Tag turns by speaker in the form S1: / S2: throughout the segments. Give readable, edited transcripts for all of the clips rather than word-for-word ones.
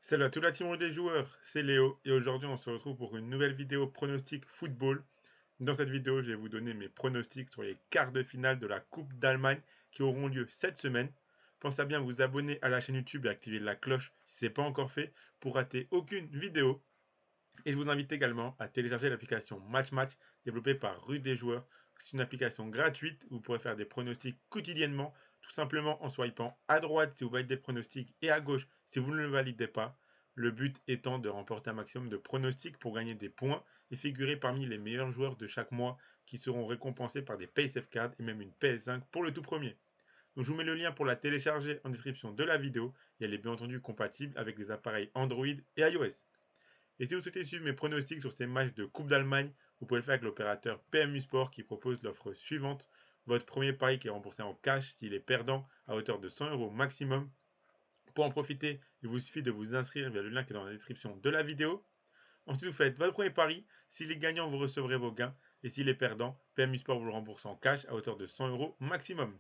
S1: Salut à toute la team des joueurs, c'est Léo et aujourd'hui on se retrouve pour une nouvelle vidéo pronostic football. Dans cette vidéo, je vais vous donner mes pronostics sur les quarts de finale de la Coupe d'Allemagne qui auront lieu cette semaine. Pensez à bien vous abonner à la chaîne YouTube et activer la cloche si ce n'est pas encore fait pour rater aucune vidéo. Et je vous invite également à télécharger l'application MatchMatch développée par Rue des Joueurs. C'est une application gratuite où vous pourrez faire des pronostics quotidiennement, tout simplement en swipant à droite si vous validez le pronostic et à gauche si vous ne le validez pas. Le but étant de remporter un maximum de pronostics pour gagner des points et figurer parmi les meilleurs joueurs de chaque mois qui seront récompensés par des PaySafe Cards et même une PS5 pour le tout premier. Donc je vous mets le lien pour la télécharger en description de la vidéo et elle est bien entendu compatible avec les appareils Android et iOS. Et si vous souhaitez suivre mes pronostics sur ces matchs de Coupe d'Allemagne, vous pouvez le faire avec l'opérateur PMU Sport qui propose l'offre suivante. Votre premier pari qui est remboursé en cash s'il est perdant à hauteur de 100 euros maximum. Pour en profiter, il vous suffit de vous inscrire via le lien qui est dans la description de la vidéo. Ensuite, vous faites votre premier pari. S'il est gagnant, vous recevrez vos gains. Et s'il est perdant, PMU Sport vous le rembourse en cash à hauteur de 100 euros maximum.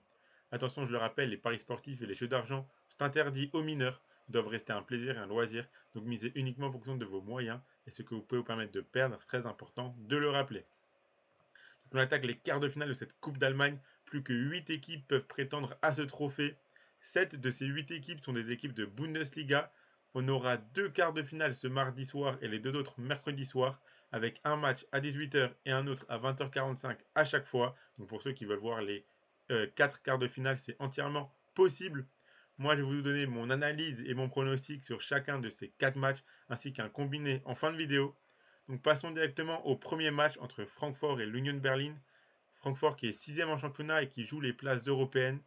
S1: Attention, je le rappelle, les paris sportifs et les jeux d'argent sont interdits aux mineurs. Ils doivent rester un plaisir et un loisir. Donc misez uniquement en fonction de vos moyens et ce que vous pouvez vous permettre de perdre. C'est très important de le rappeler. Donc on attaque les quarts de finale de cette Coupe d'Allemagne. Plus que 8 équipes peuvent prétendre à ce trophée. 7 de ces 8 équipes sont des équipes de Bundesliga. On aura 2 quarts de finale ce mardi soir et les deux autres mercredi soir, avec un match à 18h et un autre à 20h45 à chaque fois. Donc pour ceux qui veulent voir les 4 quarts de finale, c'est entièrement possible. Moi, je vais vous donner mon analyse et mon pronostic sur chacun de ces 4 matchs, ainsi qu'un combiné en fin de vidéo. Donc passons directement au premier match entre Francfort et l'Union Berlin. Francfort qui est 6ème en championnat et qui joue les places européennes.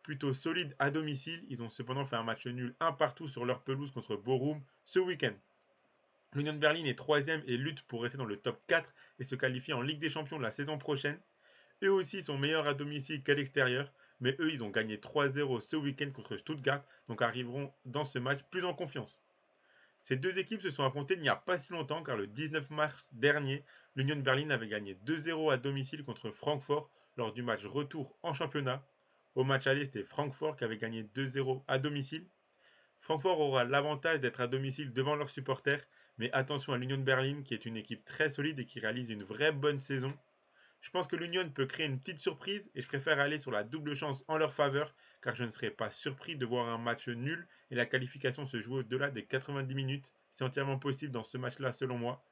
S1: Plutôt solide à domicile, ils ont cependant fait un match nul un partout sur leur pelouse contre Bochum ce week-end. L'Union Berlin est 3ème et lutte pour rester dans le top 4 et se qualifier en Ligue des Champions la saison prochaine. Eux aussi sont meilleurs à domicile qu'à l'extérieur, mais eux ils ont gagné 3-0 ce week-end contre Stuttgart, donc arriveront dans ce match plus en confiance. Ces deux équipes se sont affrontées il n'y a pas si longtemps car le 19 mars dernier, l'Union Berlin avait gagné 2-0 à domicile contre Francfort lors du match retour en championnat. Au match aller, c'était Francfort qui avait gagné 2-0 à domicile. Francfort aura l'avantage d'être à domicile devant leurs supporters, mais attention à l'Union Berlin qui est une équipe très solide et qui réalise une vraie bonne saison. Je pense que l'Union peut créer une petite surprise et je préfère aller sur la double chance en leur faveur car je ne serais pas surpris de voir un match nul et la qualification se jouer au-delà des 90 minutes. C'est entièrement possible dans ce match-là selon moi.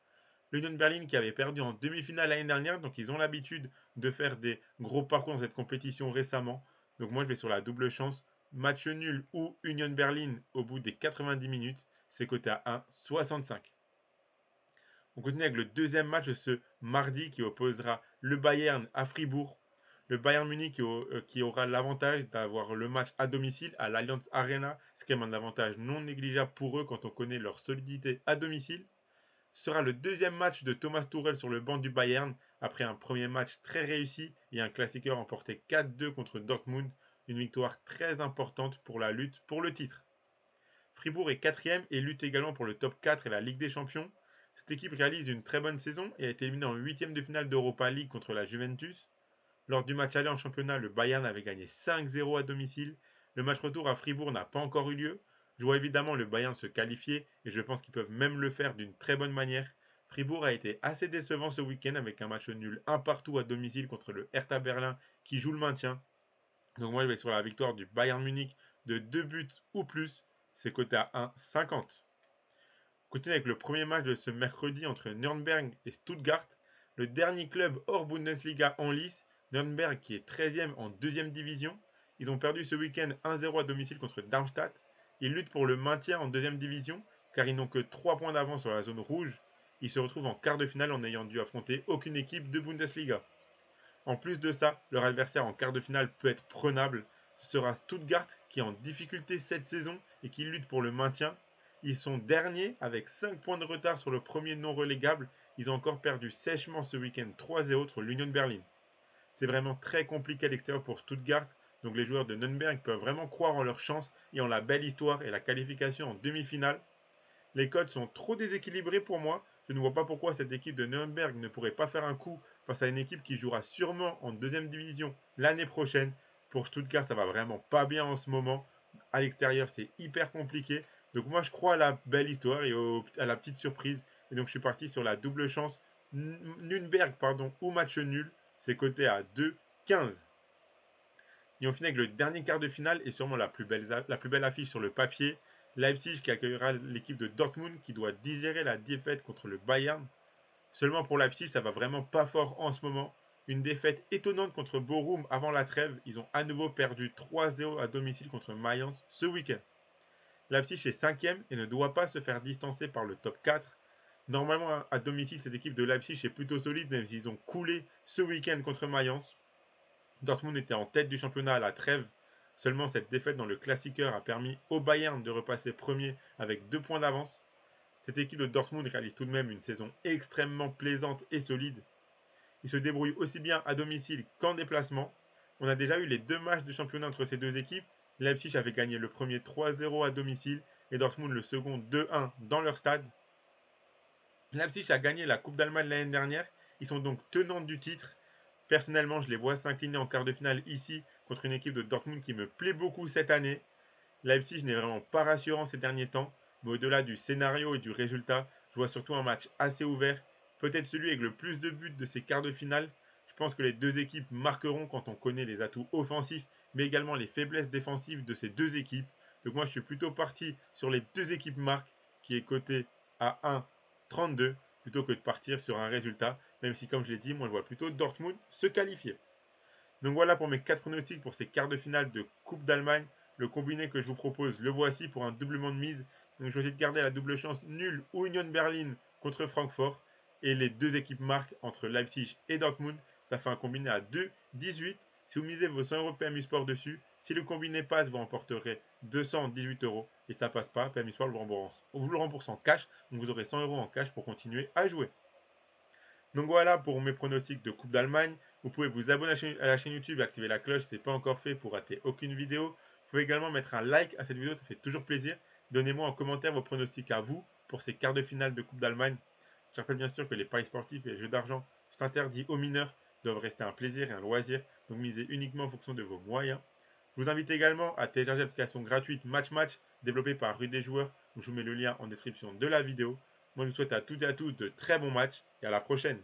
S1: L'Union Berlin qui avait perdu en demi-finale l'année dernière, donc ils ont l'habitude de faire des gros parcours dans cette compétition récemment. Donc moi je vais sur la double chance. Match nul ou Union Berlin au bout des 90 minutes, c'est coté à 1,65. On continue avec le deuxième match de ce mardi qui opposera le Bayern à Fribourg. Le Bayern Munich qui aura l'avantage d'avoir le match à domicile à l'Allianz Arena, c'est quand même un avantage non négligeable pour eux quand on connaît leur solidité à domicile. Ce sera le deuxième match de Thomas Tuchel sur le banc du Bayern après un premier match très réussi et un classiqueur emporté 4-2 contre Dortmund, une victoire très importante pour la lutte pour le titre. Fribourg est quatrième et lutte également pour le top 4 et la Ligue des Champions. Cette équipe réalise une très bonne saison et a été éliminée en huitième de finale d'Europa League contre la Juventus. Lors du match aller en championnat, le Bayern avait gagné 5-0 à domicile. Le match retour à Fribourg n'a pas encore eu lieu. Je vois évidemment le Bayern se qualifier et je pense qu'ils peuvent même le faire d'une très bonne manière. Fribourg a été assez décevant ce week-end avec un match nul un partout à domicile contre le Hertha Berlin qui joue le maintien. Donc moi je vais sur la victoire du Bayern Munich de 2 buts ou plus. C'est coté à 1,50. Continue avec le premier match de ce mercredi entre Nürnberg et Stuttgart, le dernier club hors Bundesliga en lice, Nürnberg qui est 13e en deuxième division. Ils ont perdu ce week-end 1-0 à domicile contre Darmstadt. Ils luttent pour le maintien en deuxième division car ils n'ont que 3 points d'avance sur la zone rouge. Ils se retrouvent en quart de finale en n'ayant dû affronter aucune équipe de Bundesliga. En plus de ça, leur adversaire en quart de finale peut être prenable. Ce sera Stuttgart qui est en difficulté cette saison et qui lutte pour le maintien. Ils sont derniers avec 5 points de retard sur le premier non relégable. Ils ont encore perdu sèchement ce week-end 3-0 contre l'Union Berlin. C'est vraiment très compliqué à l'extérieur pour Stuttgart, donc les joueurs de Nürnberg peuvent vraiment croire en leur chance et en la belle histoire et la qualification en demi-finale. Les codes sont trop déséquilibrés pour moi. Je ne vois pas pourquoi cette équipe de Nürnberg ne pourrait pas faire un coup face à une équipe qui jouera sûrement en deuxième division l'année prochaine. Pour Stuttgart, ça va vraiment pas bien en ce moment. À l'extérieur, c'est hyper compliqué. Donc moi je crois à la belle histoire et à la petite surprise. Et donc je suis parti sur la double chance Nürnberg ou match nul. C'est coté à 2,15. Et on finit avec le dernier quart de finale et sûrement la plus belle affiche sur le papier. Leipzig qui accueillera l'équipe de Dortmund qui doit digérer la défaite contre le Bayern. Seulement pour Leipzig, ça va vraiment pas fort en ce moment. Une défaite étonnante contre Bochum avant la trêve. Ils ont à nouveau perdu 3-0 à domicile contre Mayence ce week-end. Leipzig est 5e et ne doit pas se faire distancer par le top 4. Normalement, à domicile, cette équipe de Leipzig est plutôt solide, même s'ils ont coulé ce week-end contre Mayence. Dortmund était en tête du championnat à la trêve. Seulement, cette défaite dans le Classiqueur a permis au Bayern de repasser premier avec 2 points d'avance. Cette équipe de Dortmund réalise tout de même une saison extrêmement plaisante et solide. Ils se débrouillent aussi bien à domicile qu'en déplacement. On a déjà eu les 2 matchs de championnat entre ces deux équipes. Leipzig avait gagné le premier 3-0 à domicile et Dortmund le second 2-1 dans leur stade. Leipzig a gagné la Coupe d'Allemagne l'année dernière. Ils sont donc tenants du titre. Personnellement, je les vois s'incliner en quart de finale ici contre une équipe de Dortmund qui me plaît beaucoup cette année. Leipzig n'est vraiment pas rassurant ces derniers temps, mais au-delà du scénario et du résultat, je vois surtout un match assez ouvert, peut-être celui avec le plus de buts de ces quarts de finale. Je pense que les deux équipes marqueront quand on connaît les atouts offensifs, mais également les faiblesses défensives de ces deux équipes. Donc moi je suis plutôt parti sur les deux équipes marques, qui est coté à 1,32, plutôt que de partir sur un résultat, même si comme je l'ai dit, moi je vois plutôt Dortmund se qualifier. Donc voilà pour mes 4 pronostics pour ces quarts de finale de Coupe d'Allemagne. Le combiné que je vous propose, le voici pour un doublement de mise. Donc je vais essayer de garder la double chance nulle ou Union Berlin contre Francfort. Et les deux équipes marquent entre Leipzig et Dortmund. Ça fait un combiné à 2,18. Si vous misez vos 100 euros PMU Sport dessus, si le combiné passe, vous remporterez 218 euros. Et ça passe pas, PMU Sport vous le rembourse en cash. Donc vous aurez 100 euros en cash pour continuer à jouer. Donc voilà pour mes pronostics de Coupe d'Allemagne. Vous pouvez vous abonner à la chaîne YouTube et activer la cloche si ce n'est pas encore fait pour rater aucune vidéo. Vous pouvez également mettre un like à cette vidéo, ça fait toujours plaisir. Donnez-moi en commentaire vos pronostics à vous pour ces quarts de finale de Coupe d'Allemagne. Je rappelle bien sûr que les paris sportifs et les jeux d'argent sont interdits aux mineurs, doivent rester un plaisir et un loisir, donc misez uniquement en fonction de vos moyens. Je vous invite également à télécharger l'application gratuite Match Match développée par Rue des Joueurs. Je vous mets le lien en description de la vidéo. Moi je vous souhaite à toutes et à tous de très bons matchs et à la prochaine.